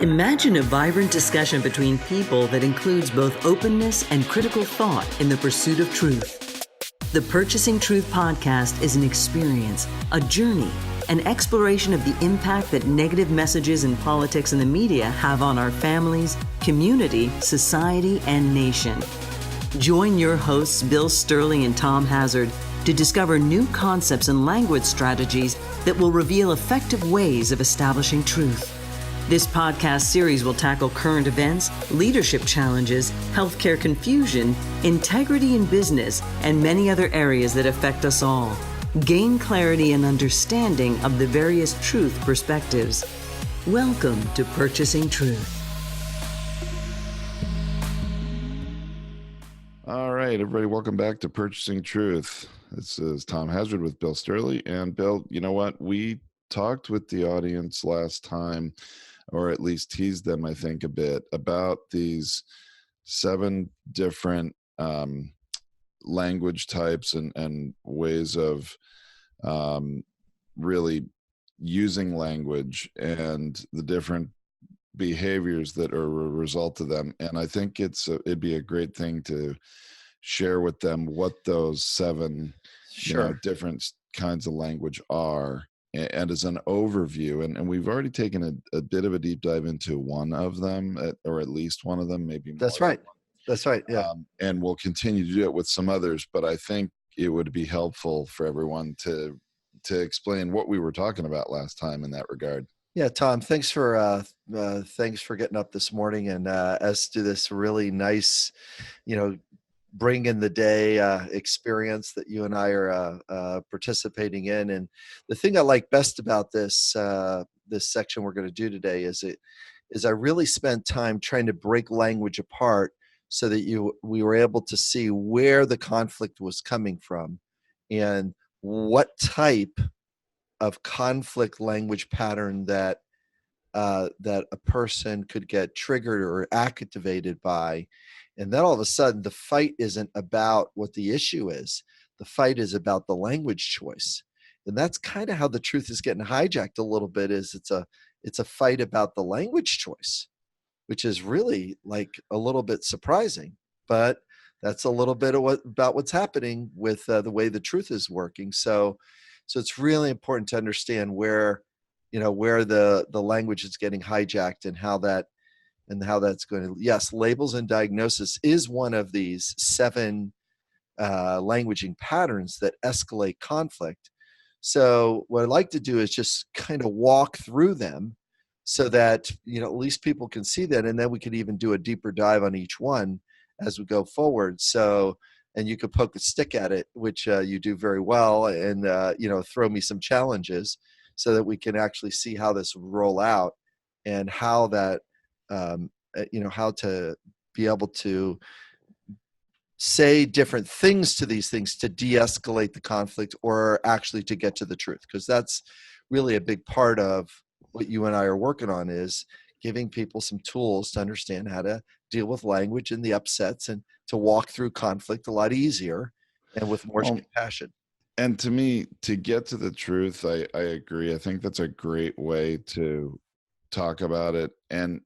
Imagine a vibrant discussion between people that includes both openness and critical thought in the pursuit of truth. The Purchasing Truth podcast is an experience, a journey, an exploration of the impact that negative messages in politics and the media have on our families, community, society, and nation. Join your hosts, Bill Stierle and Tom Hazard, to discover new concepts and language strategies that will reveal effective ways of establishing truth. This podcast series will tackle current events, leadership challenges, healthcare confusion, integrity in business, and many other areas that affect us all. Gain clarity and understanding of the various truth perspectives. Welcome to Purchasing Truth. All right, everybody, welcome back to Purchasing Truth. This is Tom Hazard with Bill Stierle. And Bill, you know what? We talked with the audience last time, or at least teased them, I think, a bit about these 7 different language types and ways of really using language and the different behaviors that are a result of them. And I think it'd be a great thing to share with them what those 7 different kinds of language are, and as an overview. And we've already taken a bit of a deep dive into one of them, or at least one of them, maybe more. That's right. That's right. Yeah. And we'll continue to do it with some others, but I think it would be helpful for everyone to explain what we were talking about last time in that regard. Yeah, Tom, thanks for getting up this morning and us do this really nice, bring in the day experience that you and I are participating in. And the thing I like best about this section we're going to do today is I really spent time trying to break language apart so that we were able to see where the conflict was coming from and what type of conflict language pattern that a person could get triggered or activated by. And then all of a sudden, the fight isn't about what the issue is. The fight is about the language choice. And that's kind of how the truth is getting hijacked a little bit, is it's a fight about the language choice, which is really like a little bit surprising. But that's a little bit about what's happening with the way the truth is working. So it's really important to understand where the language is getting hijacked and how that's going to. Yes, labels and diagnosis is one of these 7 languaging patterns that escalate conflict. So what I'd like to do is just kind of walk through them so that at least people can see that, and then we could even do a deeper dive on each one as we go forward. So, and you could poke a stick at it, which you do very well, and throw me some challenges so that we can actually see how this will roll out and how that how to be able to say different things to these things to de-escalate the conflict or actually to get to the truth, because that's really a big part of what you and I are working on, is giving people some tools to understand how to deal with language and the upsets and to walk through conflict a lot easier and with more compassion. And to me, to get to the truth, I agree. I think that's a great way to talk about it. And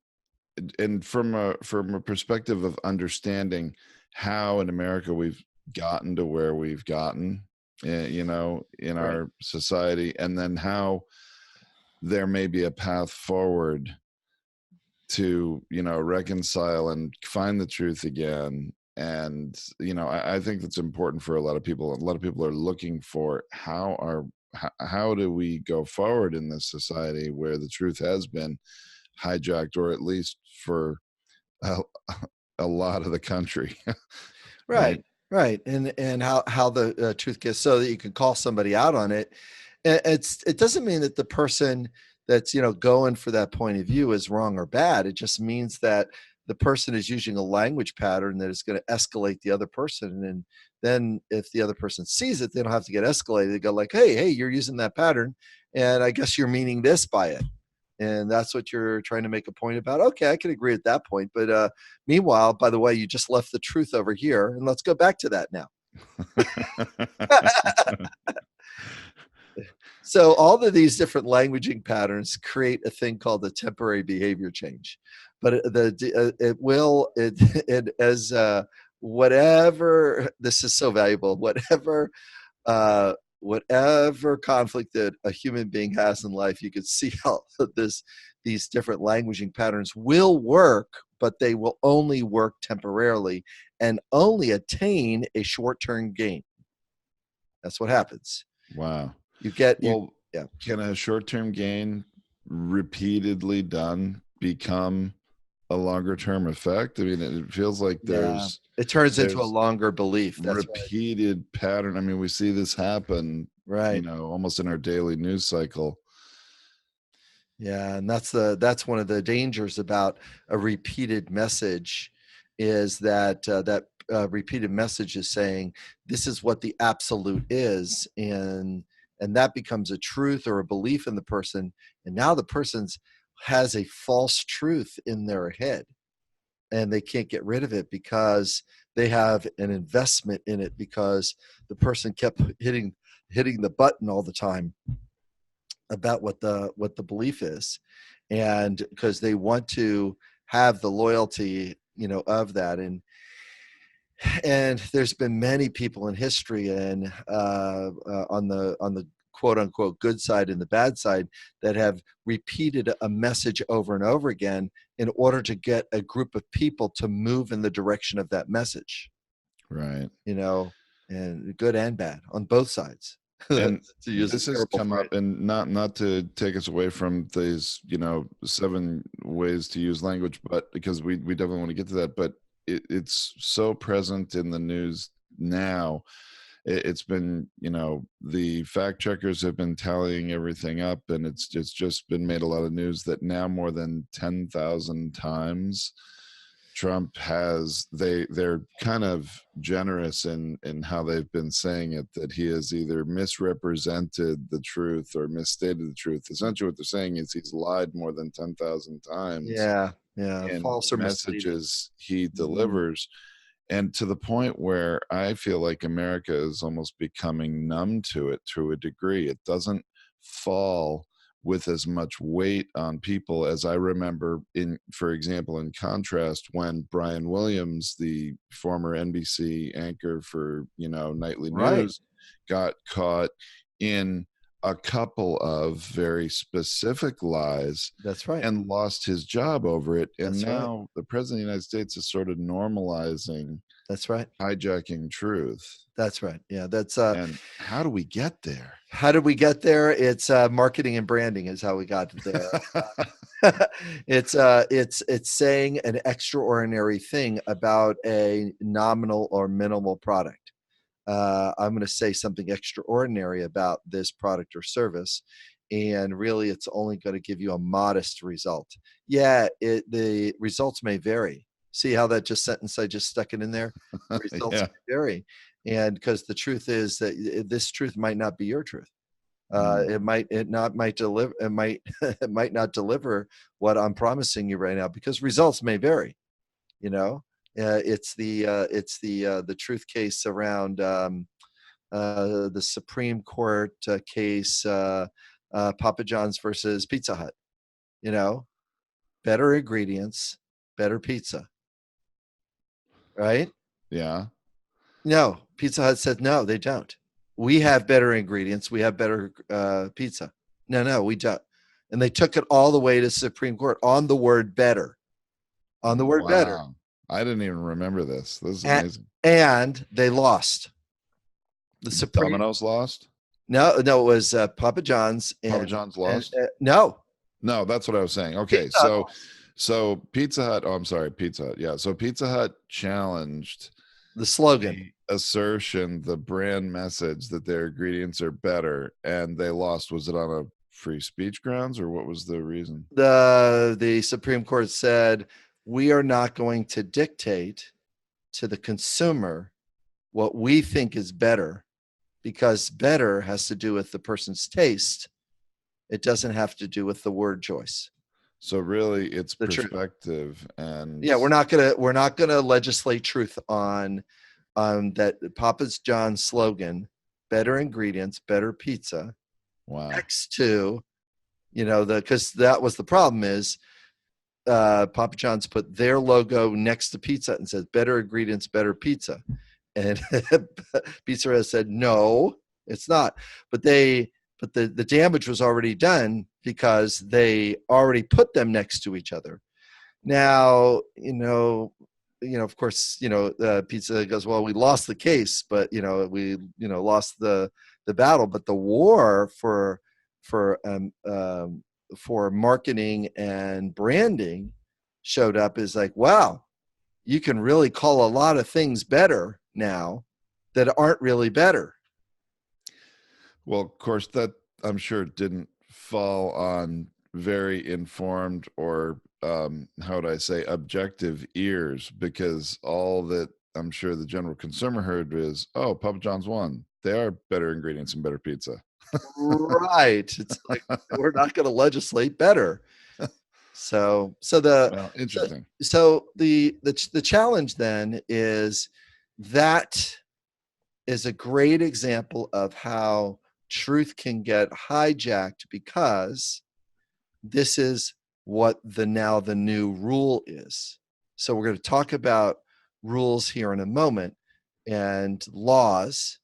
from a perspective of understanding how in America we've gotten to where we've gotten, in our society, and then how there may be a path forward to, reconcile and find the truth again. And, I think that's important for a lot of people. A lot of people are looking for how do we go forward in this society where the truth has been hijacked, or at least for a lot of the country. Right. And how the truth gets, so that you can call somebody out on it. It doesn't mean that the person that's going for that point of view is wrong or bad. It just means that the person is using a language pattern that is going to escalate the other person. And then if the other person sees it, they don't have to get escalated. They go like, hey, you're using that pattern, and I guess you're meaning this by it. And that's what you're trying to make a point about. Okay, I can agree at that point. But meanwhile, by the way, you just left the truth over here, and let's go back to that now. So all of these different languaging patterns create a thing called a temporary behavior change, but whatever, this is so valuable, whatever conflict that a human being has in life, you can see how these different languaging patterns will work, but they will only work temporarily and only attain a short-term gain. That's what happens. Wow. Yeah. Can a short-term gain repeatedly done become a longer-term effect? I mean, it feels like It turns into a longer belief. That's repeated pattern. I mean, we see this happen, right. almost in our daily news cycle. Yeah, and that's one of the dangers about a repeated message, is that repeated message is saying this is what the absolute is, and that becomes a truth or a belief in the person, and now the person's has a false truth in their head, and they can't get rid of it because they have an investment in it, because the person kept hitting the button all the time about what the belief is, and because they want to have the loyalty of that. And there's been many people in history, and on the quote unquote good side and the bad side, that have repeated a message over and over again in order to get a group of people to move in the direction of that message, right? And good and bad on both sides. And this has come up, and not to take us away from these 7 ways to use language, but because we definitely want to get to that, but it's so present in the news now. It's been, the fact checkers have been tallying everything up, and it's just been made a lot of news that now more than 10,000 times Trump they're kind of generous in how they've been saying it, that he has either misrepresented the truth or misstated the truth. Essentially what they're saying is he's lied more than 10,000 times. Yeah. In False or messages he delivers. And to the point where I feel like America is almost becoming numb to it to a degree. It doesn't fall with as much weight on people as I remember, for example, in contrast, when Brian Williams, the former NBC anchor for, nightly news, got caught in a couple of very specific lies. That's right. And lost his job over it. And That's now the president of the United States is sort of normalizing That's right. hijacking truth. That's right. Yeah, and how do we get there? How did we get there? It's marketing and branding is how we got there. It's saying an extraordinary thing about a nominal or minimal product. I'm going to say something extraordinary about this product or service, and really it's only going to give you a modest result. Yeah, the results may vary. See how that sentence I just stuck it in there? Results may vary. And because the truth is that this truth might not be your truth. It might not deliver what I'm promising you right now, because results may vary. It's the truth case around the Supreme Court case, Papa John's versus Pizza Hut. Better ingredients, better pizza. Right? Yeah. No, Pizza Hut said no, they don't. We have better ingredients. We have better pizza. No, we don't. And they took it all the way to Supreme Court on the word better. On the word better. I didn't even remember this. This is amazing. And they lost. The Supreme Domino's lost? No, it was Papa John's. Papa John's lost? No, that's what I was saying. Okay, so Pizza Hut. Oh, I'm sorry, Pizza Hut. Yeah, so Pizza Hut challenged the slogan, the assertion, the brand message that their ingredients are better, and they lost. Was it on a free speech grounds, or what was the reason? The Supreme Court said, we are not going to dictate to the consumer what we think is better, because better has to do with the person's taste. It doesn't have to do with the word choice. So really it's the perspective truth. And yeah, we're not gonna legislate truth on that Papa John's slogan, better ingredients, better pizza. Wow. next to, because that was the problem is Papa John's put their logo next to pizza and says better ingredients, better pizza. And Pizza Hut said, no, it's not. But the damage was already done because they already put them next to each other. Now, of course, Pizza goes, well, we lost the case, but we lost the battle. But the war for marketing and branding showed up as like, wow, you can really call a lot of things better now that aren't really better. Well, of course, that I'm sure didn't fall on very informed or how would I say objective ears, because all that I'm sure the general consumer heard is, oh, Papa John's won. They are better ingredients and better pizza. Right. It's like we're not going to legislate better. So Well, interesting. the challenge then is that is a great example of how truth can get hijacked, because this is what the new rule is. So we're going to talk about rules here in a moment, and laws,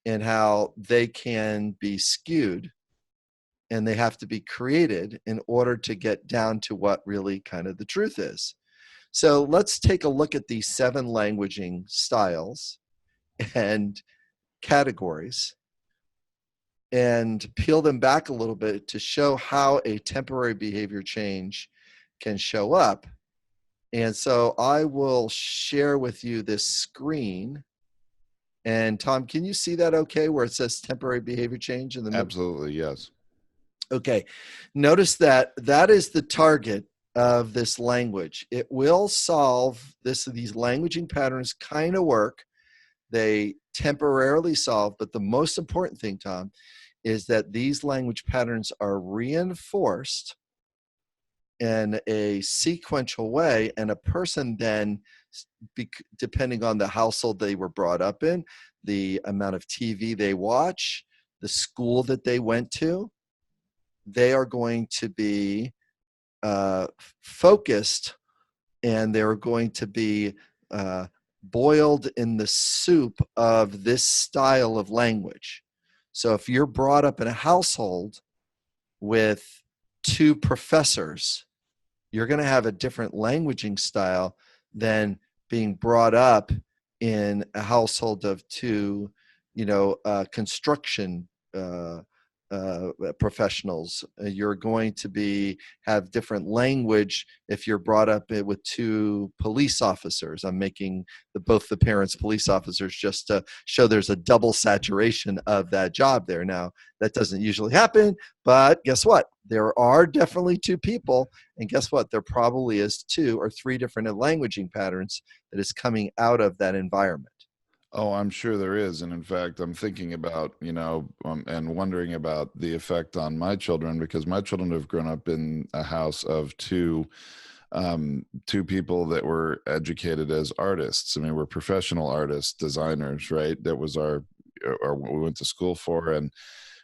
and how they can be skewed, and they have to be created in order to get down to what really kind of the truth is. So let's take a look at these 7 languaging styles and categories and peel them back a little bit to show how a temporary behavior change can show up. And so I will share with you this screen. And Tom, can you see that okay, where it says temporary behavior change in the middle? Absolutely, yes. Okay. Notice that is the target of this language. It will solve this. These languaging patterns kind of work. They temporarily solve, but the most important thing, Tom, is that these language patterns are reinforced in a sequential way, and a person then, depending on the household they were brought up in, the amount of TV they watch, the school that they went to, they are going to be focused, and they're going to be boiled in the soup of this style of language. So if you're brought up in a household with 2 professors, you're going to have a different languaging style than being brought up in a household of 2, construction professionals. You're going to have different language if you're brought up with 2 police officers. I'm making both the parents police officers just to show there's a double saturation of that job there. Now, that doesn't usually happen, but guess what? There are definitely 2 people, and guess what? There probably is 2 or 3 different languaging patterns that is coming out of that environment. Oh, I'm sure there is. And in fact, I'm thinking about, and wondering about the effect on my children, because my children have grown up in a house of two people that were educated as artists. I mean, we're professional artists, designers, right? That was our what we went to school for. And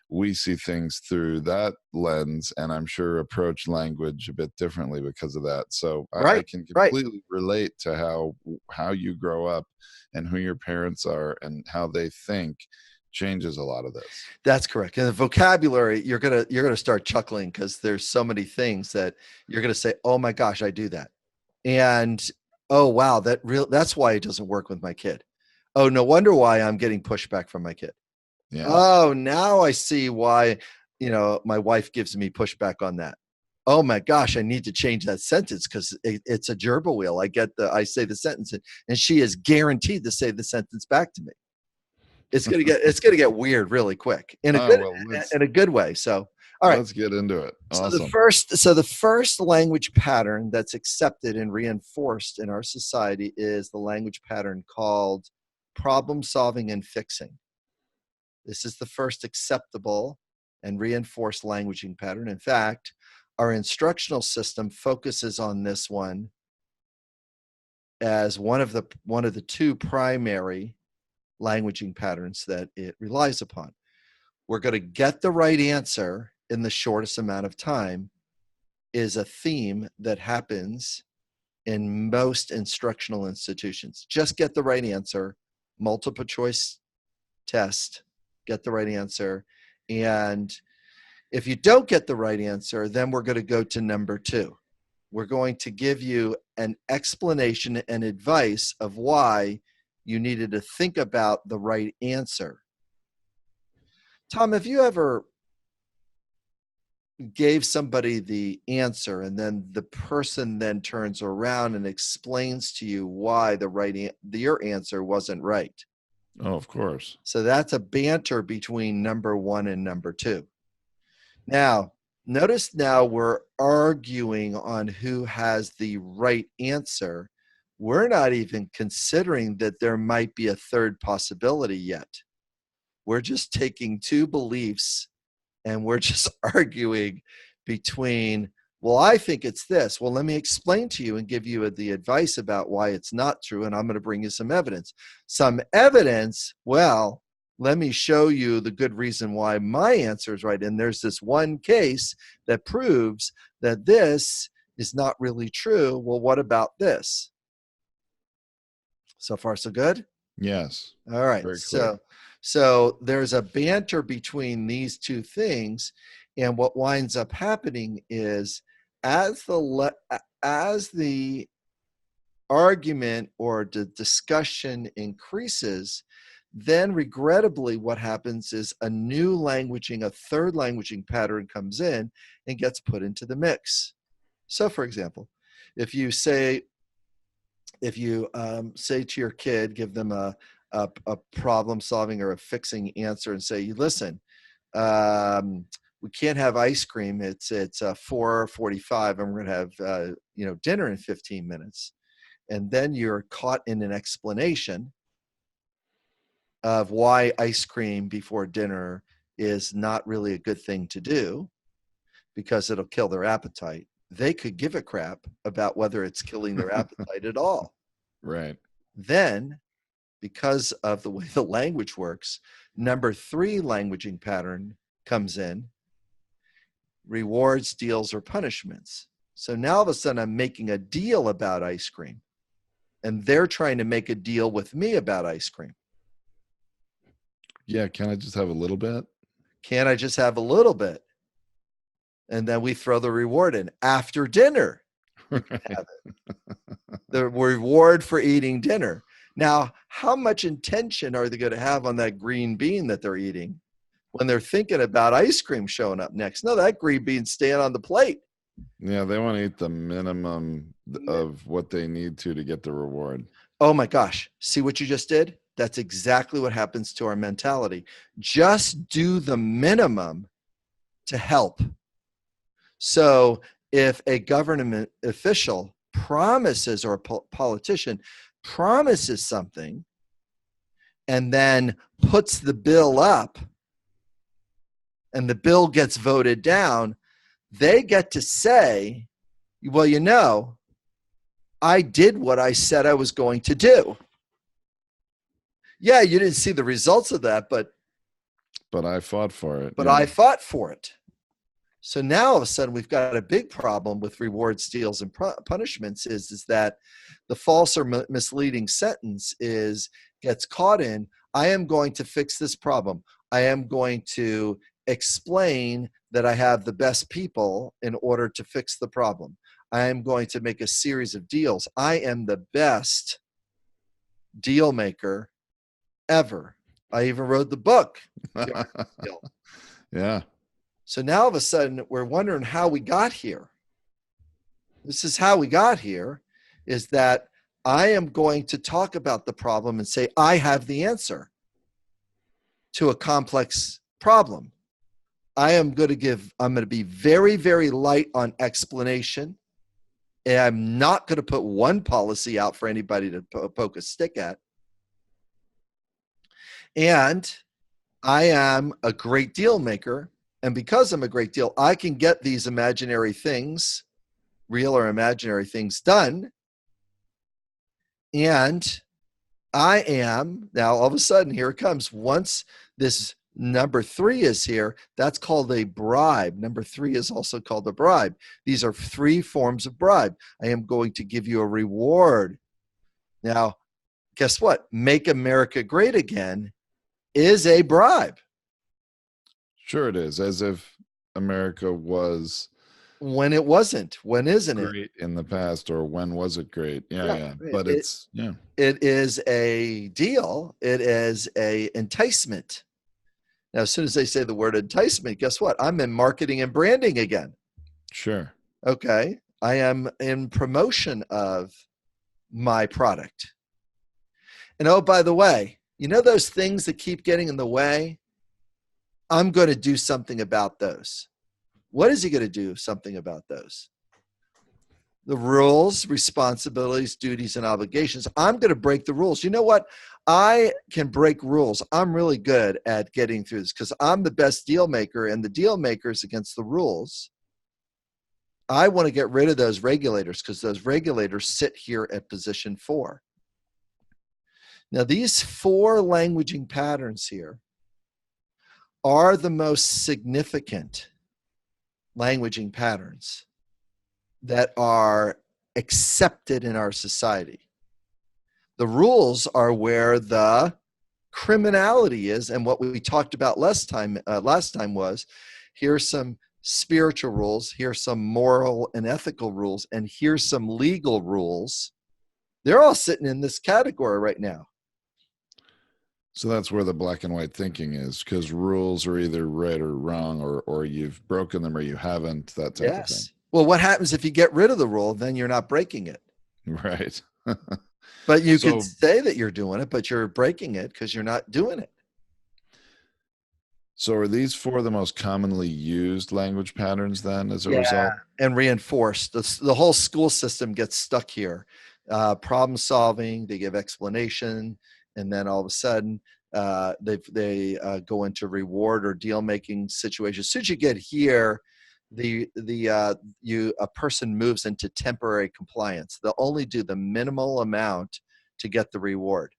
we see things through that lens, and I'm sure approach language a bit differently because of that. So I can completely relate to how you grow up and who your parents are and how they think changes a lot of this. That's correct. And the vocabulary, you're gonna start chuckling, because there's so many things that you're gonna say, oh my gosh, I do that. And oh wow, that's why it doesn't work with my kid. Oh, no wonder why I'm getting pushback from my kid. Yeah. Oh, now I see why, my wife gives me pushback on that. Oh my gosh, I need to change that sentence because it's a gerbil wheel. I say the sentence, and she is guaranteed to say the sentence back to me. It's gonna get weird really quick in a good way. So, all right, let's get into it. Awesome. So the first language pattern that's accepted and reinforced in our society is the language pattern called problem solving and fixing. This is the first acceptable and reinforced languaging pattern. In fact, our instructional system focuses on this one as one of the 2 primary languaging patterns that it relies upon. we're going to get the right answer in the shortest amount of time is a theme that happens in most instructional institutions. Just get the right answer, multiple choice test, get the right answer. And if you don't get the right answer, then we're going to go to number 2. We're going to give you an explanation and advice of why you needed to think about the right answer. Tom, have you ever gave somebody the answer and then the person then turns around and explains to you why your answer wasn't right? Oh, of course. So that's a banter between number 1 and number 2. Now, notice now we're arguing on who has the right answer. We're not even considering that there might be a third possibility yet. We're just taking 2 beliefs and we're just arguing between, well, I think it's this. Well, let me explain to you and give you the advice about why it's not true. And I'm going to bring you some evidence. Some evidence, well, let me show you the good reason why my answer is right. And there's this one case that proves that this is not really true. Well, what about this? So far, so good? Yes. All right. Very clear. So there's a banter between these 2 things. And what winds up happening is as the argument or the discussion increases, then regrettably what happens is a new languaging, a third languaging pattern comes in and gets put into the mix. So for example, if you say to your kid, give them a problem solving or a fixing answer and say, listen, we can't have ice cream. It's 4:45 and we're going to have dinner in 15 minutes. And then you're caught in an explanation of why ice cream before dinner is not really a good thing to do because it'll kill their appetite. They could give a crap about whether it's killing their appetite at all. Right. Then, because of the way the language works, number 3 languaging pattern comes in: rewards, deals, or punishments. So now all of a sudden I'm making a deal about ice cream, and they're trying to make a deal with me about ice cream. Yeah. Can I just have a little bit? Can I just have a little bit? And then we throw the reward in. After dinner, you can have it. The reward for eating dinner. Now, how much intention are they going to have on that green bean that they're eating when they're thinking about ice cream showing up next? No, that green bean's staying on the plate. Yeah, they want to eat the minimum of what they need to get the reward. Oh my gosh. See what you just did? That's exactly what happens to our mentality. Just do the minimum to help. So if a government official promises, or a politician promises something and then puts the bill up and the bill gets voted down, they get to say, well, I did what I said I was going to do. Yeah, you didn't see the results of that, but I fought for it. But yeah. I fought for it. So now all of a sudden we've got a big problem with rewards, deals, and punishments is that the false or misleading sentence gets caught in, I am going to fix this problem. I am going to explain that I have the best people in order to fix the problem. I am going to make a series of deals. I am the best deal maker ever. I even wrote the book. Yeah. So now all of a sudden we're wondering how we got here. This is how we got here, is that I am going to talk about the problem and say, I have the answer to a complex problem. I'm going to be very, very light on explanation. And I'm not going to put one policy out for anybody to poke a stick at. And I am a great deal maker. And because I'm a great deal, I can get these imaginary things, real or imaginary things, done. And I am, now all of a sudden, here it comes. Once this Number 3 is here. That's called a bribe. Number 3 is also called a bribe. These are 3 forms of bribe. I am going to give you a reward. Now, guess what? Make America Great Again is a bribe. Sure it is. As if America was When it wasn't. When isn't it? great in the past, or when was it great? Yeah. But It is a deal. It is a enticement. Now, as soon as they say the word enticement, guess what? I'm in marketing and branding again. Sure. Okay. I am in promotion of my product. And oh, by the way, you know those things that keep getting in the way? I'm going to do something about those. What is he going to do something about those? The rules, responsibilities, duties, and obligations. I'm going to break the rules. You know what? I can break rules. I'm really good at getting through this because I'm the best deal maker, and the deal maker is against the rules. I want to get rid of those regulators because those regulators sit here at position 4. Now, these 4 languaging patterns here are the most significant languaging patterns that are accepted in our society. The rules are where the criminality is, and what we talked about last time was, here's some spiritual rules, here's some moral and ethical rules, and here's some legal rules. They're all sitting in this category right now. So that's where the black and white thinking is, because rules are either right or wrong, or you've broken them or you haven't, that type of thing. Well, what happens if you get rid of the rule? Then you're not breaking it. Right. But you could say that you're doing it, but you're breaking it because you're not doing it. So are these 4 the most commonly used language patterns then as a result? And reinforced. The whole school system gets stuck here. Problem solving, they give explanation, and then all of a sudden they go into reward or deal making situations. As soon as you get here, a person moves into temporary compliance. They'll only do the minimal amount to get the reward.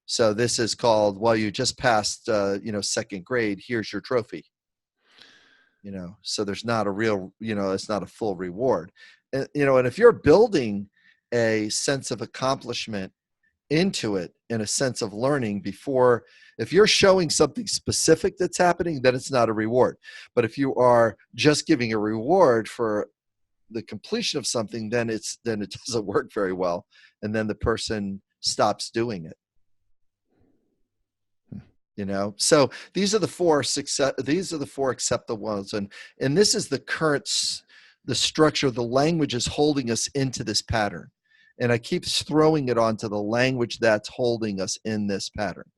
So this is called, well, you just passed, 2nd grade. Here's your trophy. So there's not a real, it's not a full reward. And if you're building a sense of accomplishment into it in a sense of learning before, if you're showing something specific that's happening, then it's not a reward. But if you are just giving a reward for the completion of something, then it doesn't work very well, and then the person stops doing it. So these are the 4 acceptable ones, and this is the structure. The language is holding us into this pattern, and I keep throwing it onto the language that's holding us in this pattern.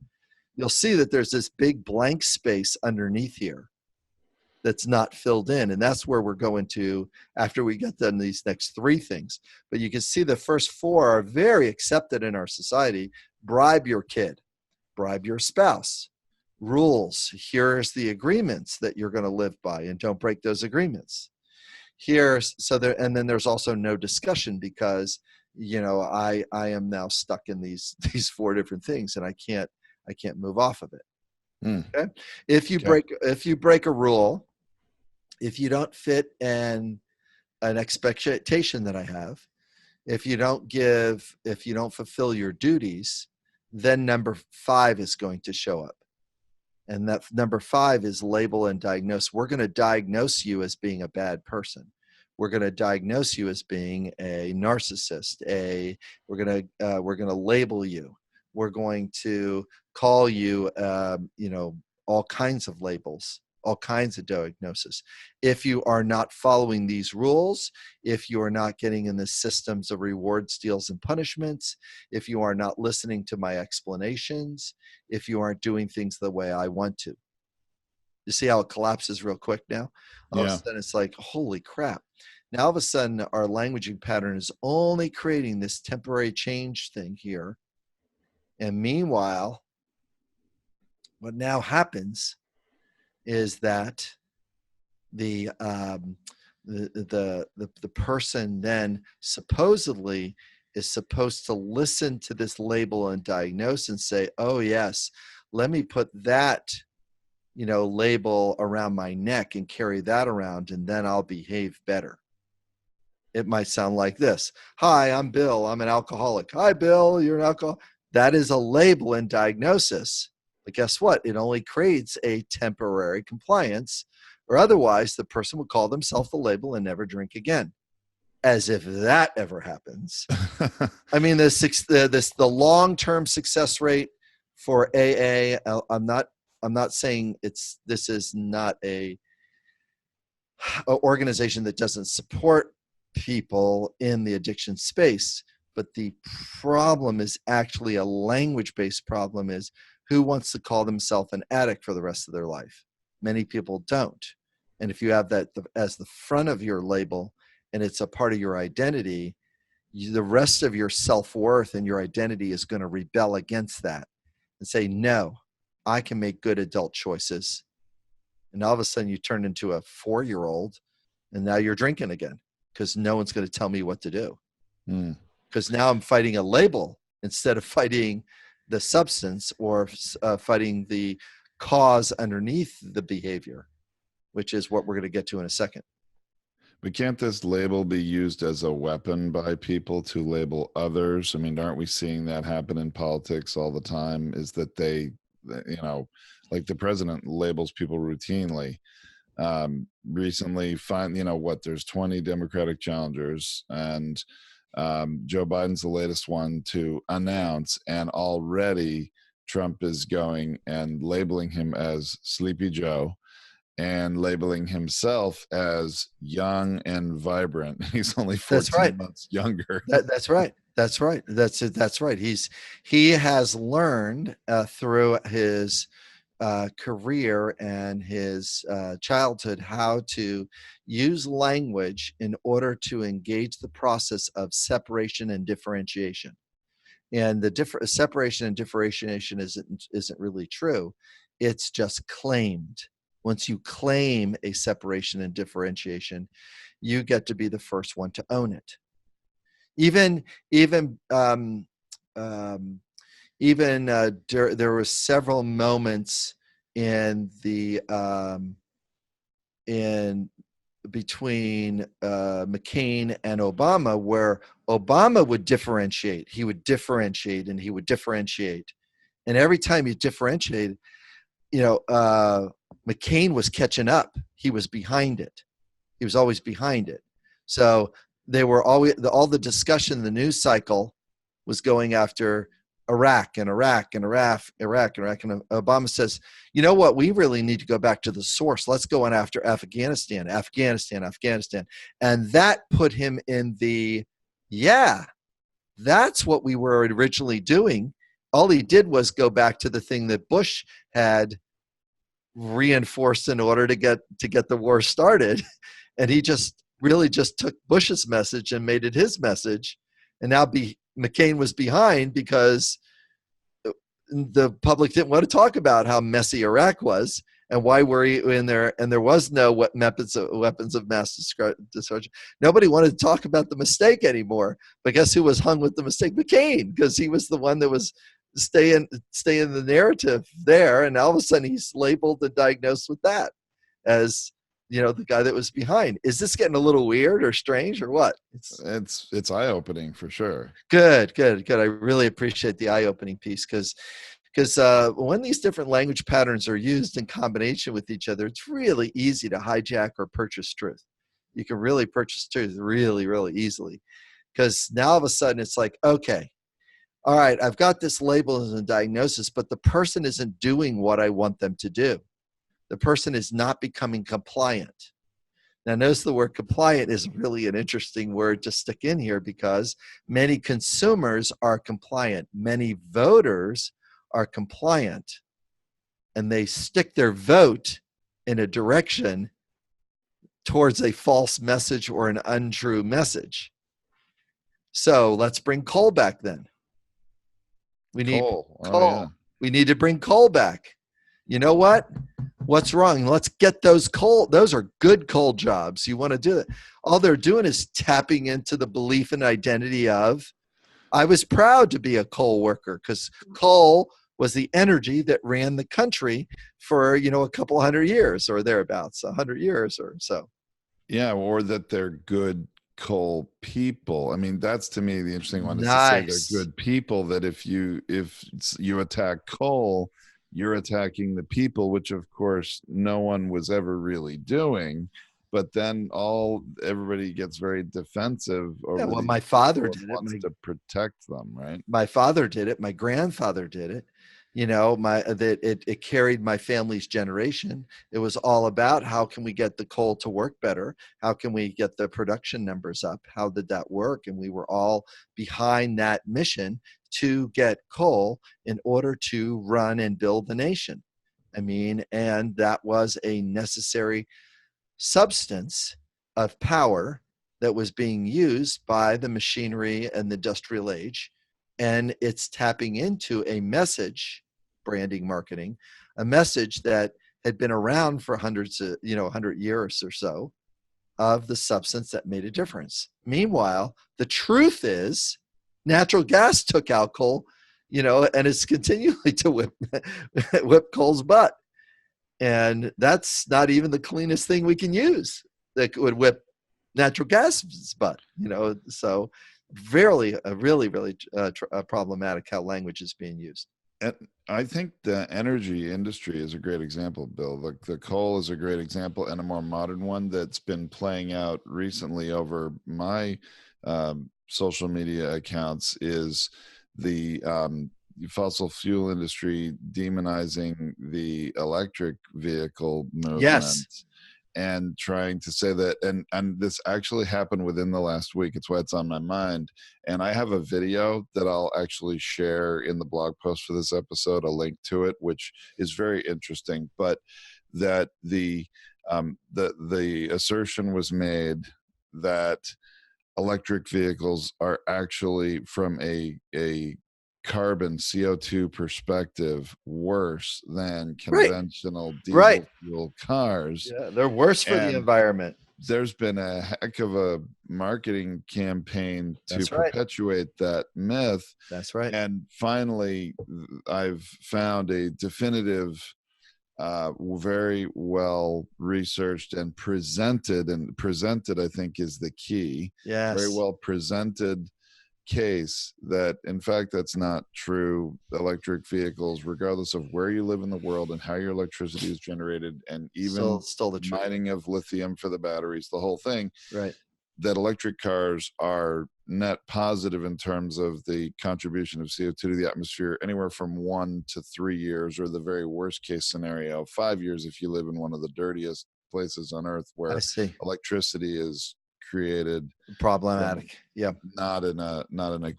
You'll see that there's this big blank space underneath here that's not filled in, and that's where we're going to after we get done these next 3 things. But you can see the first 4 are very accepted in our society. Bribe your kid, bribe your spouse, rules. Here's the agreements that you're going to live by, and don't break those agreements. And then there's also no discussion because I am now stuck in these 4 different things, and I can't move off of it. Okay. If you break a rule, if you don't fit an expectation that I have, if you don't fulfill your duties, then number 5 is going to show up. And that number 5 is label and diagnose. We're going to diagnose you as being a bad person. We're going to diagnose you as being a narcissist. We're going to label you. We're going to call you, all kinds of labels, all kinds of diagnosis. If you are not following these rules, if you are not getting in the systems of rewards, deals, and punishments, if you are not listening to my explanations, if you aren't doing things the way I want to. You see how it collapses real quick now? All of a sudden it's like, holy crap. Now all of a sudden our languaging pattern is only creating this temporary change thing here. And meanwhile, what now happens is that the person then supposedly is supposed to listen to this label and diagnose and say, oh yes, let me put that label around my neck and carry that around, and then I'll behave better. It might sound like this. Hi, I'm Bill. I'm an alcoholic. Hi, Bill. You're an alcoholic. That is a label and diagnosis. But guess what? It only creates a temporary compliance, or otherwise the person would call themselves the label and never drink again. As if that ever happens. I mean, the long-term success rate for AA, I'm not saying this is not a organization that doesn't support people in the addiction space, but the problem is actually a language-based problem. Is who wants to call themselves an addict for the rest of their life? Many people don't. And if you have that as the front of your label and it's a part of your identity, the rest of your self-worth and your identity is going to rebel against that and say, no, I can make good adult choices. And all of a sudden you turn into a 4-year-old and now you're drinking again because no one's going to tell me what to do. Because now I'm fighting a label instead of fighting the substance or fighting the cause underneath the behavior, which is what we're going to get to in a second. But can't this label be used as a weapon by people to label others? I mean, aren't we seeing that happen in politics all the time? Is that they, like the president labels people routinely. Recently, there's 20 Democratic challengers, and Joe Biden's the latest one to announce, and already Trump is going and labeling him as Sleepy Joe, and labeling himself as young and vibrant. He's only 14 months younger. That's right. That's right. That's right. He has learned through his career and his childhood how to use language in order to engage the process of separation and differentiation. And the separation and differentiation isn't really true. It's just claimed. Once you claim a separation and differentiation, you get to be the first one to own it. There were several moments in between McCain and Obama where Obama would differentiate. He would differentiate and he would differentiate, and every time he differentiated, McCain was catching up. He was behind it. He was always behind it. So they were always all the discussion, the news cycle was going after Iraq. And Obama says, you know what? We really need to go back to the source. Let's go on after Afghanistan. And that put him in that's what we were originally doing. All he did was go back to the thing that Bush had reinforced in order to get the war started. And he just took Bush's message and made it his message. And now McCain was behind because the public didn't want to talk about how messy Iraq was and why were you in there, and there was no weapons of mass destruction. Nobody wanted to talk about the mistake anymore. But guess who was hung with the mistake? McCain, because he was the one that was stay in the narrative there, and all of a sudden he's labeled and diagnosed with that as the guy that was behind. Is this getting a little weird or strange or what? It's eye-opening for sure. Good. I really appreciate the eye-opening piece because when these different language patterns are used in combination with each other, it's really easy to hijack or purchase truth. You can really purchase truth really, really easily, because now all of a sudden it's like, okay, all right, I've got this label as a diagnosis, but the person isn't doing what I want them to do. The person is not becoming compliant. Now, notice the word compliant is really an interesting word to stick in here, because many consumers are compliant. Many voters are compliant, and they stick their vote in a direction towards a false message or an untrue message. So let's bring Cole back then. We need Cole. Yeah. We need to bring Cole back. You know what? What's wrong? Let's get those coal. Those are good coal jobs. You want to do it. All they're doing is tapping into the belief and identity of, I was proud to be a coal worker, because coal was the energy that ran the country for, a couple hundred years or thereabouts, 100 years or so. Yeah, or that they're good coal people. I mean, that's to me the interesting one, is to say they're Nice. good people, that if you attack coal, you're attacking the people, which of course no one was ever really doing. But then everybody gets very defensive Yeah, over well, these my father people did and it. wants to protect them, right? My father did it. My grandfather did it. It carried my family's generation. It was all about, how can we get the coal to work better? How can we get the production numbers up? How did that work? And we were all behind that mission to get coal in order to run and build the nation. I mean, and that was a necessary substance of power that was being used by the machinery and the industrial age. And it's tapping into a message, branding, marketing, a message that had been around for 100 years or so, of the substance that made a difference. Meanwhile, the truth is natural gas took out coal, and it's continually to whip coal's butt. And that's not even the cleanest thing we can use that would whip natural gas butt, so really problematic how language is being used. And I think the energy industry is a great example, Bill. The coal is a great example, and a more modern one that's been playing out recently over my social media accounts is the fossil fuel industry demonizing the electric vehicle movement. Yes. And trying to say that, and this actually happened within the last week. It's why it's on my mind. And I have a video that I'll actually share in the blog post for this episode, a link to it, which is very interesting. But that the assertion was made that electric vehicles are actually, from a carbon CO2 perspective, worse than conventional diesel fuel cars. Yeah, they're worse for the environment. There's been a heck of a marketing campaign to perpetuate that myth. That's right. And finally, I've found a definitive, very well researched and presented, I think is the key. Yes. Very well presented case that, in fact, that's not true. Electric vehicles, regardless of where you live in the world and how your electricity is generated, and even still the truth. mining of lithium for the batteries, the whole thing, right, that electric cars are net positive in terms of the contribution of CO2 to the atmosphere, anywhere from 1 to 3 years, or the very worst case scenario, 5 years if you live in one of the dirtiest places on earth where electricity is created problematic. Yeah, not in a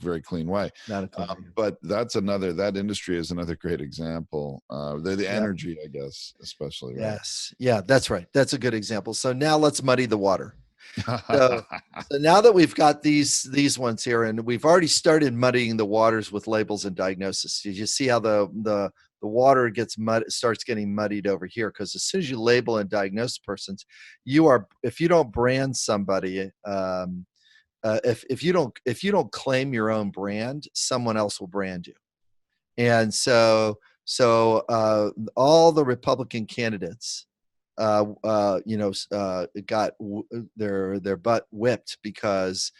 very clean way. But that industry is another great example. The energy, I guess, especially. Right? Yes, yeah, that's right. That's a good example. So now let's muddy the water. So now that we've got these ones here, and we've already started muddying the waters with labels and diagnosis. You see how the water starts getting muddied over here, because as soon as you label and diagnose persons, if you don't brand somebody, if you don't claim your own brand, someone else will brand you. And so all the Republican candidates got their butt whipped because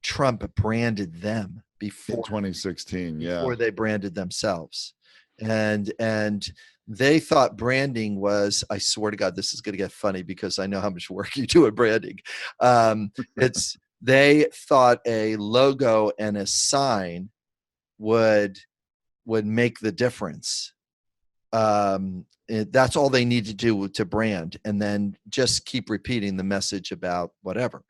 Trump branded them before in 2016, before they branded themselves. And they thought branding was, I swear to God, this is going to get funny because I know how much work you do at branding. They thought a logo and a sign would make the difference. That's all they need to do to brand, and then just keep repeating the message about whatever.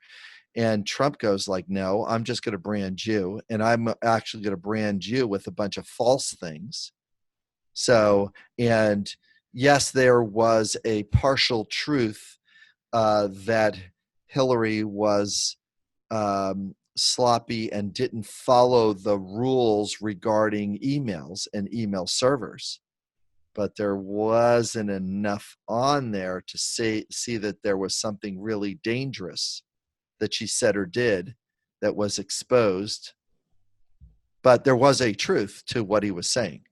And Trump goes like, no, I'm just going to brand you, and I'm actually going to brand you with a bunch of false things. So, and yes, there was a partial truth that Hillary was sloppy and didn't follow the rules regarding emails and email servers. But there wasn't enough on there to see that there was something really dangerous that she said or did that was exposed. But there was a truth to what he was saying.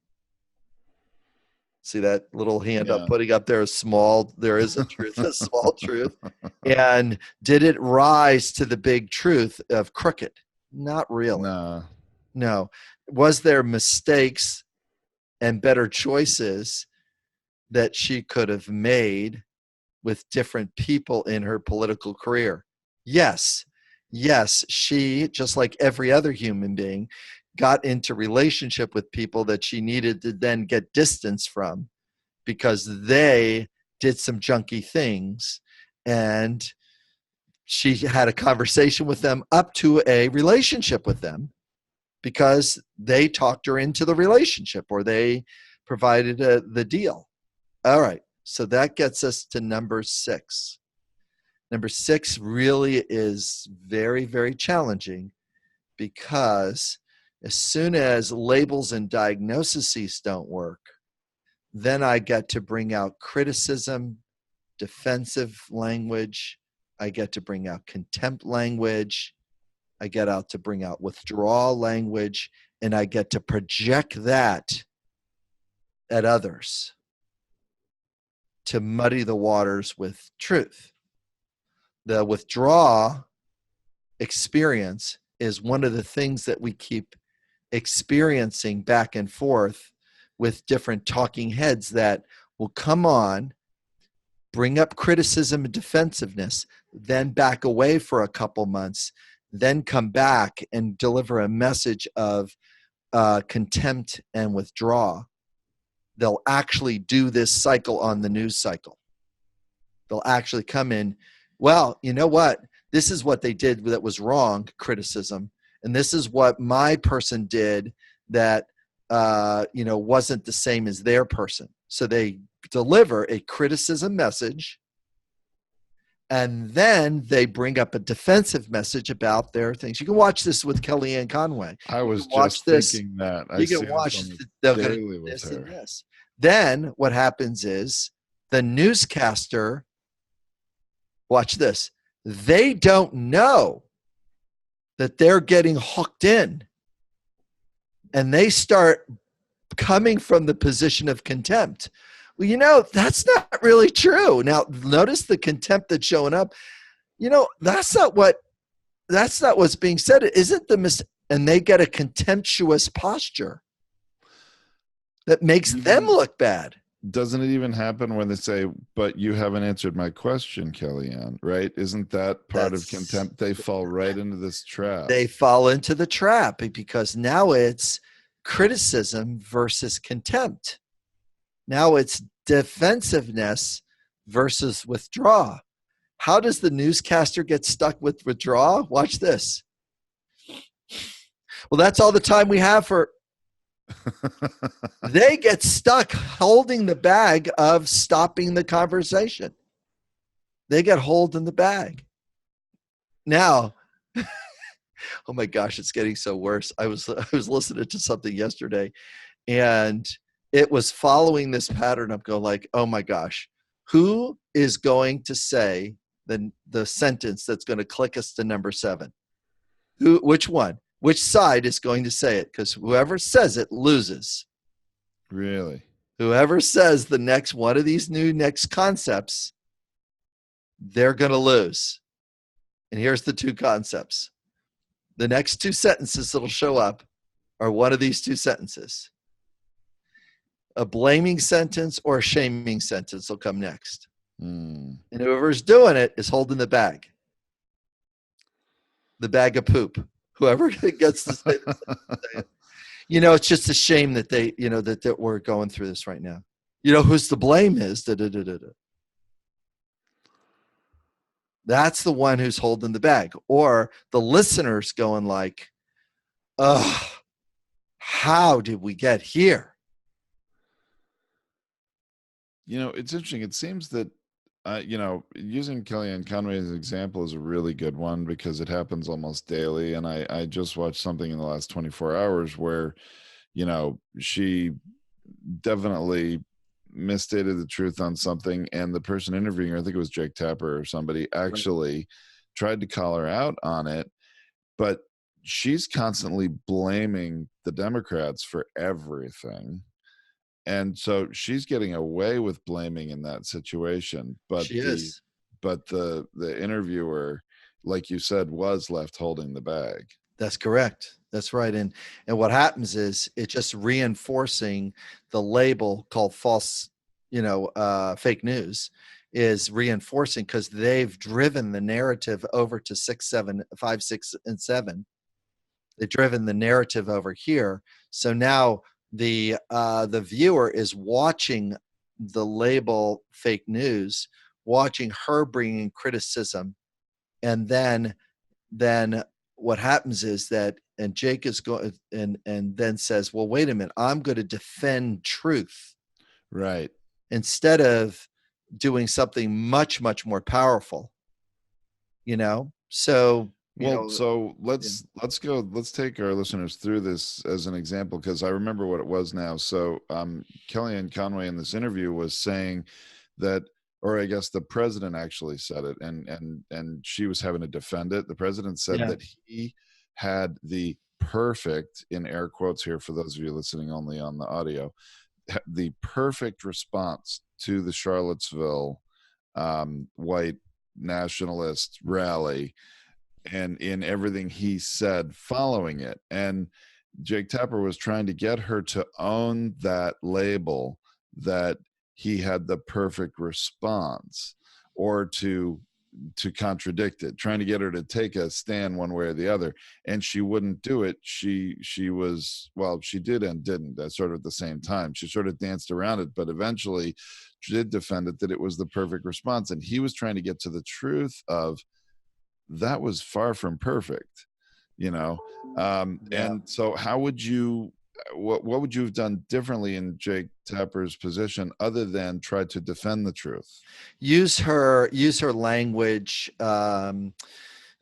See that little hand up Yeah. putting up there, there is a truth, a small truth. And did it rise to the big truth of crooked? Not really. Nah. No. Was there mistakes and better choices that she could have made with different people in her political career? Yes. Yes, she, just like every other human being, got into relationship with people that she needed to then get distance from because they did some junky things, and she had a conversation with them up to a relationship with them because they talked her into the relationship or they provided the deal. All right, so that gets us to number 6. Number 6 really is very, very challenging because as soon as labels and diagnoses don't work, then I get to bring out criticism, defensive language. I get to bring out contempt language. I get out to bring out withdrawal language, and I get to project that at others to muddy the waters with truth. The withdraw experience is one of the things that we keep experiencing back and forth with different talking heads that will come on, bring up criticism and defensiveness, then back away for a couple months, then come back and deliver a message of contempt and withdraw. They'll actually do this cycle on the news cycle. They'll actually come in, well, you know what? This is what they did that was wrong, criticism. And this is what my person did that wasn't the same as their person. So they deliver a criticism message, and then they bring up a defensive message about their things. You can watch this with Kellyanne Conway. I was watch just this. thinking that. I You see can watch this they're almost gonna daily do with this and her. this. Then what happens is the newscaster, watch this, they don't know that they're getting hooked in, and they start coming from the position of contempt. Well, that's not really true. Now, notice the contempt that's showing up. That's not what's being said. It isn't and they get a contemptuous posture that makes them look bad. Doesn't it even happen when they say, but you haven't answered my question, Kellyanne, right? Isn't that part of contempt? They fall right into this trap. They fall into the trap because now it's criticism versus contempt. Now it's defensiveness versus withdraw. How does the newscaster get stuck with withdraw? Watch this. Well, that's all the time we have for. They get stuck holding the bag of stopping the conversation. They get hold in the bag. Now, oh my gosh, it's getting so worse. I was listening to something yesterday, and it was following this pattern. I'm going like, oh my gosh, who is going to say the sentence that's going to click us to number 7? Which one? Which side is going to say it? Because whoever says it loses. Really? Whoever says the next one of these next concepts, they're going to lose. And here's the 2 concepts. The next 2 sentences that'll show up are one of these 2 sentences. A blaming sentence or a shaming sentence will come next. And whoever's doing it is holding the bag of poop. Whoever gets to say it. It's just a shame that that we're going through this right now. Who's to blame is That's the one who's holding the bag. Or the listener's going like, ugh, how did we get here? It's interesting. It seems that, using Kellyanne Conway as an example is a really good one because it happens almost daily. And I just watched something in the last 24 hours where, she definitely misstated the truth on something, and the person interviewing her, I think it was Jake Tapper or somebody, actually tried to call her out on it, but she's constantly blaming the Democrats for everything. and so she's getting away with blaming in that situation, but She is. the interviewer, like you said, was left holding the bag. That's correct. That's right. And what happens is it's just reinforcing the label called false, fake news is reinforcing, because they've driven the narrative over to 6, 7, 5, 6, and 7. They've driven the narrative over here. So now the viewer is watching the label fake news, watching her bringing criticism, and then what happens is that, and Jake is going and then says, well, wait a minute, I'm going to defend truth, Right. instead of doing something much, much more powerful, so so let's take our listeners through this as an example, because I remember what it was now. So Kellyanne Conway in this interview was saying that, or I guess the president actually said it, and she was having to defend it. The president said that he had the perfect, in air quotes here for those of you listening only on the audio, the perfect response to the Charlottesville white nationalist rally, and in everything he said following it. And Jake Tapper was trying to get her to own that label, that he had the perfect response, or to contradict it, trying to get her to take a stand one way or the other. And she wouldn't do it. She was, well, she did and didn't at sort of at the same time. She sort of danced around it, but eventually she did defend it, that it was the perfect response. And he was trying to get to the truth of, that was far from perfect, and so how would you, what would you have done differently in Jake Tapper's position, other than try to defend the truth? Use her language. It's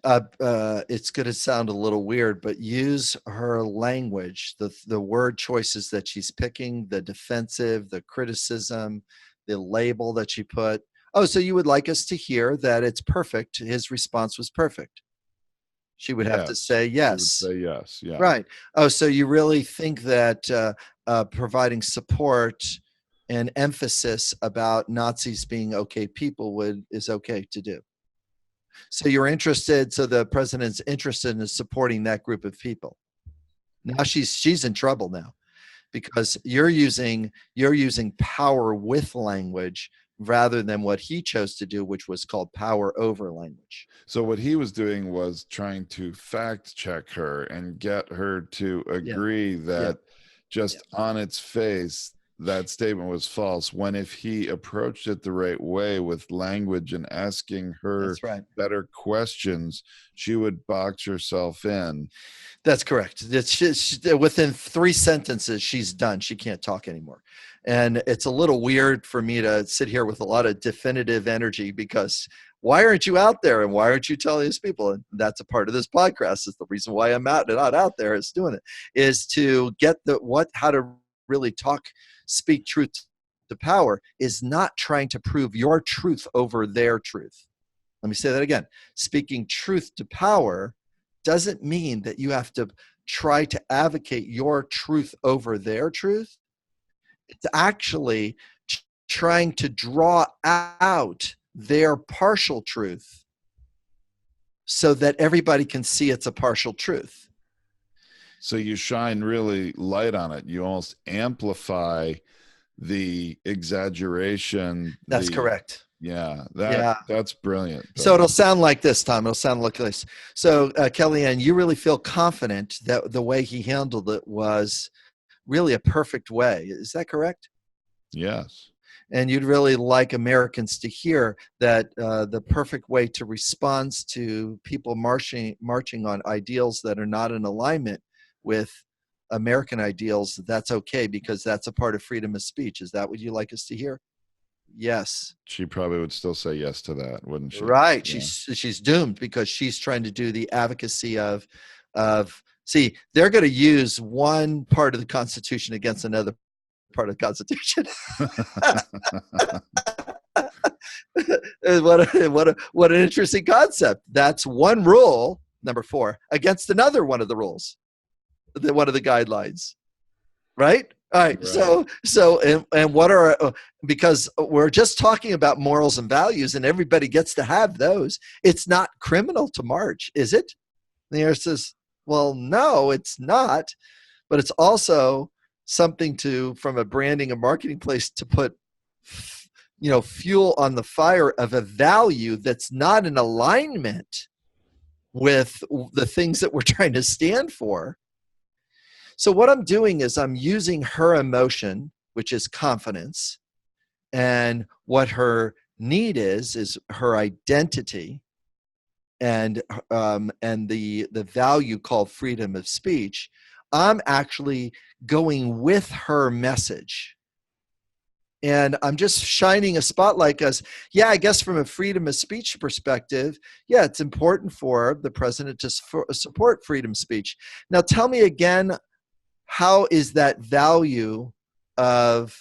going to sound a little weird, but use her language, the word choices that she's picking, the defensive, the criticism, the label that she put. Oh, so you would like us to hear that it's perfect? His response was perfect. She would have to say yes. She would say yes. Yeah. Right. Oh, so you really think that providing support and emphasis about Nazis being okay people is okay to do? So you're interested. So the president's interested in supporting that group of people. Now she's in trouble now, because you're using power with language rather than what he chose to do, which was called power over language. So what he was doing was trying to fact check her and get her to agree that just on its face, that statement was false, when if he approached it the right way with language and asking her better questions, she would box herself in. That's correct. It's within 3 sentences, she's done. She can't talk anymore. And it's a little weird for me to sit here with a lot of definitive energy, because why aren't you out there, and why aren't you telling these people? And that's a part of this podcast. Is the reason why I'm not out there is doing it, is to get how to really speak truth to power, is not trying to prove your truth over their truth. Let me say that again. Speaking truth to power doesn't mean that you have to try to advocate your truth over their truth. It's actually trying to draw out their partial truth so that everybody can see it's a partial truth. So you shine really light on it. You almost amplify the exaggeration. That's correct. Yeah, that's brilliant. So it'll sound like this, Tom. It'll sound like this. So Kellyanne, you really feel confident that the way he handled it was really a perfect way. Is that correct? Yes. And you'd really like Americans to hear that the perfect way to respond to people marching on ideals that are not in alignment with American ideals, that's okay, because that's a part of freedom of speech. Is that what you'd like us to hear? Yes. She probably would still say yes to that, wouldn't she? Right. Yeah. She's doomed, because she's trying to do the advocacy of see, they're going to use one part of the Constitution against another part of the Constitution. What an interesting concept. That's one rule, number 4, against another one of the rules, one of the guidelines, right? All right. Right. And what are, because we're just talking about morals and values and everybody gets to have those. It's not criminal to march, is it? And the answer says, well, no, it's not. But it's also something to, from a branding and marketing place, to put, fuel on the fire of a value that's not in alignment with the things that we're trying to stand for. So what I'm doing is I'm using her emotion, which is confidence, and what her need is her identity, and the value called freedom of speech. I'm actually going with her message. And I'm just shining a spotlight as, yeah, I guess from a freedom of speech perspective, yeah, it's important for the president to support freedom of speech. Now, tell me again, how is that value of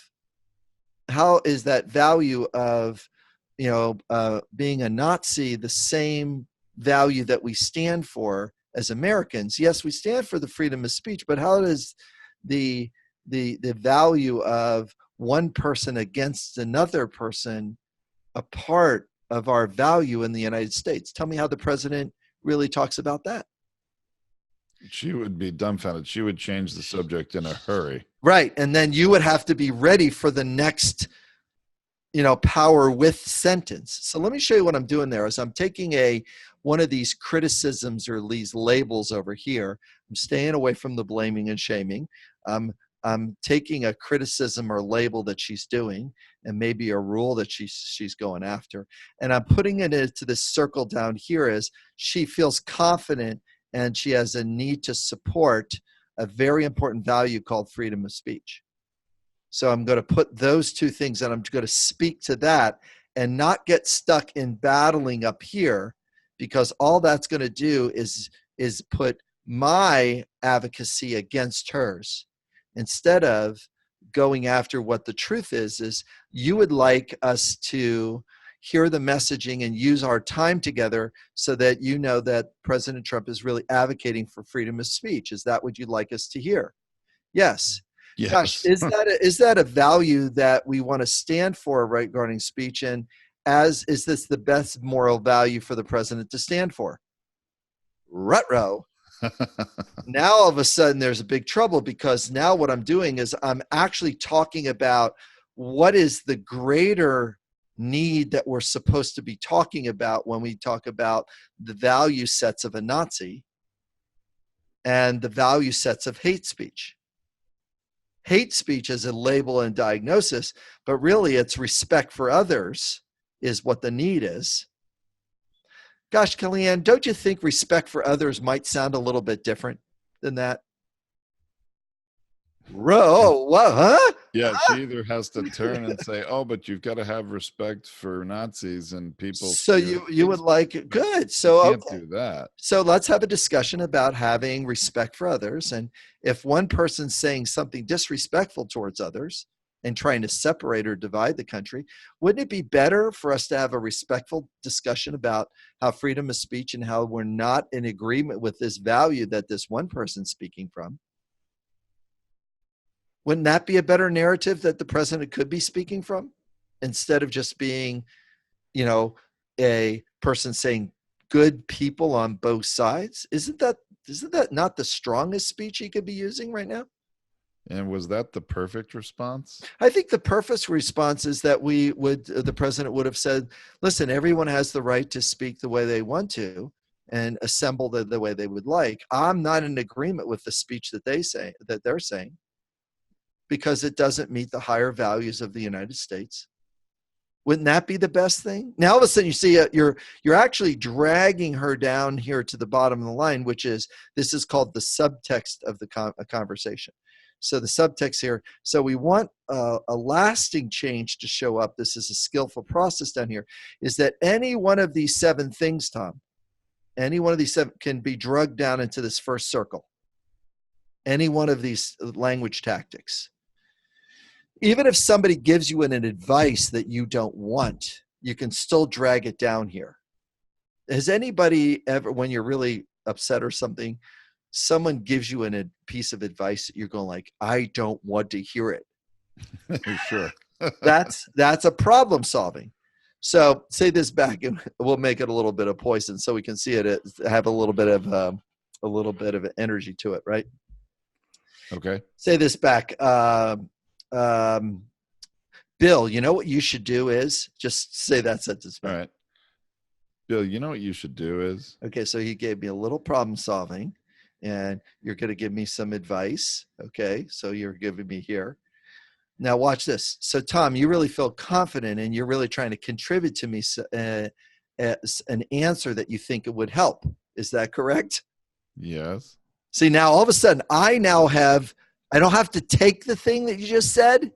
being a Nazi the same value that we stand for as Americans? Yes, we stand for the freedom of speech, but how does the value of one person against another person a part of our value in the United States? Tell me how the president really talks about that. She would be dumbfounded. She would change the subject in a hurry. Right. And then you would have to be ready for the next, power with sentence. So let me show you what I'm doing there. Is I'm taking one of these criticisms or these labels over here. I'm staying away from the blaming and shaming. I'm taking a criticism or label that she's doing, and maybe a rule that she's going after, and I'm putting it into this circle down here as she feels confident and she has a need to support a very important value called freedom of speech. So I'm going to put those two things, and I'm going to speak to that and not get stuck in battling up here, because all that's going to do is put my advocacy against hers, instead of going after what the truth is you would like us to hear the messaging and use our time together so that you know that President Trump is really advocating for freedom of speech. Is that what you'd like us to hear? Yes. Yes. Gosh, is that a value that we want to stand for regarding speech? And is this the best moral value for the president to stand for? Ruh-roh. Now all of a sudden there's a big trouble, because now what I'm doing is I'm actually talking about what is the greater need that we're supposed to be talking about when we talk about the value sets of a Nazi and the value sets of hate speech. Hate speech is a label and diagnosis, but really it's respect for others is what the need is. Gosh, Kellyanne, don't you think respect for others might sound a little bit different than that? What? Huh? Yeah, she either has to turn and say, "Oh, but you've got to have respect for Nazis and people." So you would like it. Good. So you can't do that. So let's have a discussion about having respect for others. And if one person's saying something disrespectful towards others and trying to separate or divide the country, wouldn't it be better for us to have a respectful discussion about how freedom of speech and how we're not in agreement with this value that this one person's speaking from? Wouldn't that be a better narrative that the president could be speaking from, instead of just being, a person saying good people on both sides? Isn't that not the strongest speech he could be using right now? And was that the perfect response? I think the perfect response is that the president would have said, listen, everyone has the right to speak the way they want to and assemble the way they would like. I'm not in agreement with the speech that they're saying, because it doesn't meet the higher values of the United States. Wouldn't that be the best thing? Now all of a sudden you see you're actually dragging her down here to the bottom of the line, which is, this is called the subtext of the conversation. So the subtext here, so we want a lasting change to show up. This is a skillful process down here, is that any one of these 7 things, Tom, any one of these 7 can be drugged down into this first circle. Any one of these language tactics. Even if somebody gives you an advice that you don't want, you can still drag it down here. Has anybody ever, when you're really upset or something, someone gives you a piece of advice that you're going like, I don't want to hear it. Sure. That's a problem solving. So say this back, and we'll make it a little bit of poison so we can see it have a little bit of energy to it, right? Okay. Say this back. Bill, you know what you should do is just say that sentence back. All right. Bill, you know what you should do is? Okay, so he gave me a little problem solving, and you're going to give me some advice. Okay, so you're giving me here. Now watch this. So Tom, you really feel confident, and you're really trying to contribute to me an answer that you think it would help. Is that correct? Yes. See, now all of a sudden, I don't have to take the thing that you just said,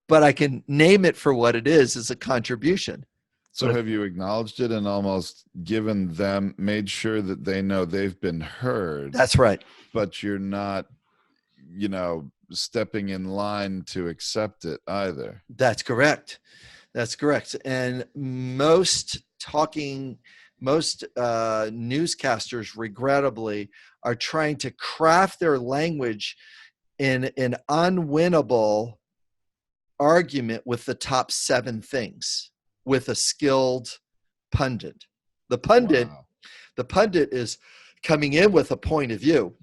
but I can name it for what it is as a contribution. So have you acknowledged it and almost given them, made sure that they know they've been heard? That's right. But you're not, stepping in line to accept it either. That's correct. That's correct. And most newscasters, regrettably, are trying to craft their language in an unwinnable argument with the top 7 things with a skilled pundit. The pundit is coming in with a point of view,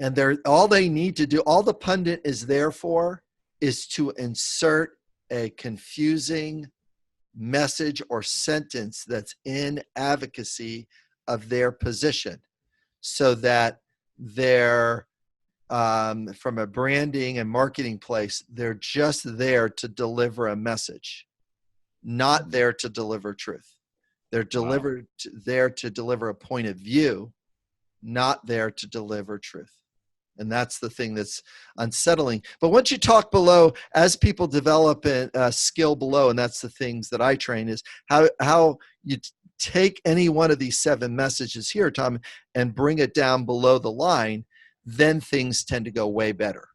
and all they need to do, all the pundit is there for, is to insert a confusing message or sentence that's in advocacy of their position, so that they're from a branding and marketing place, they're just there to deliver a message, not there to deliver truth. They're there to deliver a point of view, not there to deliver truth. And that's the thing that's unsettling. But once you talk below, as people develop a skill below, and that's the things that I train, is how you take any one of these 7 messages here, Tom, and bring it down below the line, then things tend to go way better.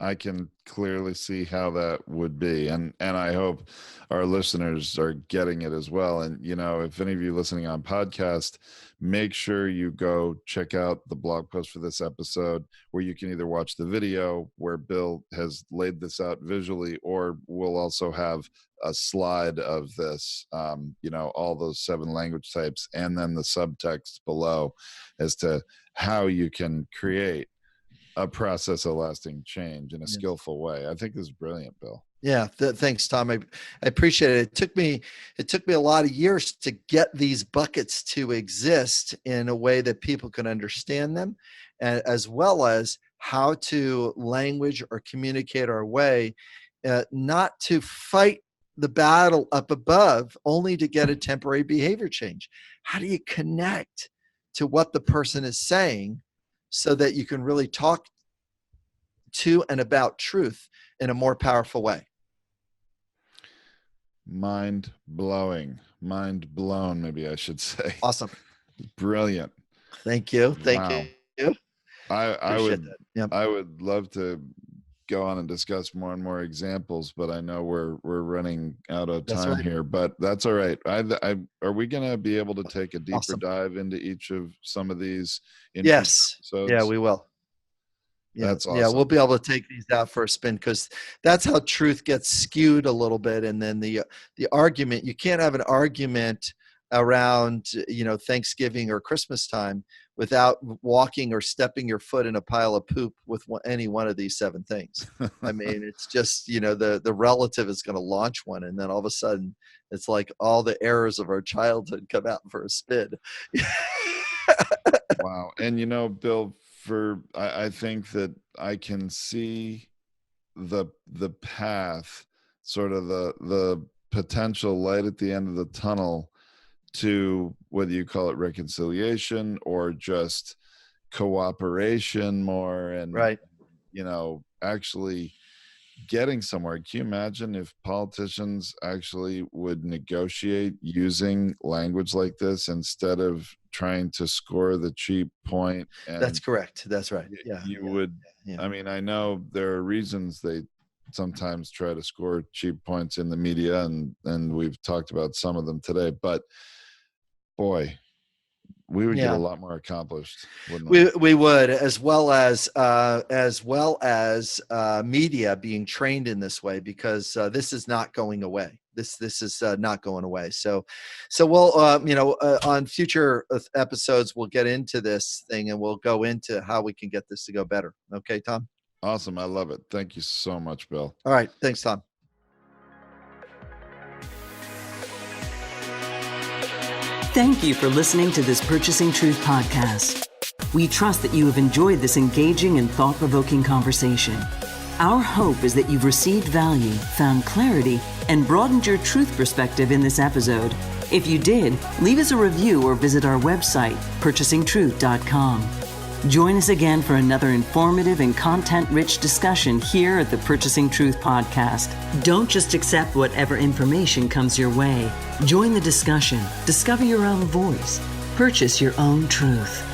I can clearly see how that would be. And I hope our listeners are getting it as well. And, if any of you listening on podcast, make sure you go check out the blog post for this episode, where you can either watch the video where Bill has laid this out visually, or we'll also have a slide of this, all those 7 language types, and then the subtext below as to how you can create a process of lasting change in a skillful way. I think this is brilliant, Bill. Yeah. Thanks, Tom. I appreciate it. It took me a lot of years to get these buckets to exist in a way that people can understand them, and as well as how to language or communicate our way, not to fight the battle up above only to get a temporary behavior change. How do you connect to what the person is saying so that you can really talk to and about truth in a more powerful way? Mind blowing, mind blown, maybe I should say. Awesome. Brilliant. Thank you. Thank you. I would love to go on and discuss more and more examples, but I know we're running out of time here, but that's all right. Are we going to be able to take a deeper dive into each of some of these? Yes. Episodes? Yeah, we will. Yeah. That's awesome. Yeah, we'll be able to take these out for a spin, because that's how truth gets skewed a little bit. And then the argument, you can't have an argument around, Thanksgiving or Christmas time without walking or stepping your foot in a pile of poop with any one of these 7 things. I mean, it's just, the relative is going to launch one, and then all of a sudden it's like all the errors of our childhood come out for a spin. Wow. And Bill, I think that I can see the path, sort of the potential light at the end of the tunnel, to whether you call it reconciliation or just cooperation more, and right, actually getting somewhere. Can you imagine if politicians actually would negotiate using language like this instead of trying to score the cheap point? And that's correct. That's right. Yeah. I mean, I know there are reasons they sometimes try to score cheap points in the media, and we've talked about some of them today, but boy, we would get Yeah. a lot more accomplished, wouldn't we? We would, as well as media being trained in this way, because this is not going away. This is not going away. So we'll on future episodes we'll get into this thing, and we'll go into how we can get this to go better. Okay, Tom? Awesome. I love it. Thank you so much, Bill. All right. Thanks, Tom. Thank you for listening to this Purchasing Truth podcast. We trust that you have enjoyed this engaging and thought-provoking conversation. Our hope is that you've received value, found clarity, and broadened your truth perspective in this episode. If you did, leave us a review or visit our website, purchasingtruth.com. Join us again for another informative and content-rich discussion here at the Purchasing Truth podcast. Don't just accept whatever information comes your way. Join the discussion. Discover your own voice. Purchase your own truth.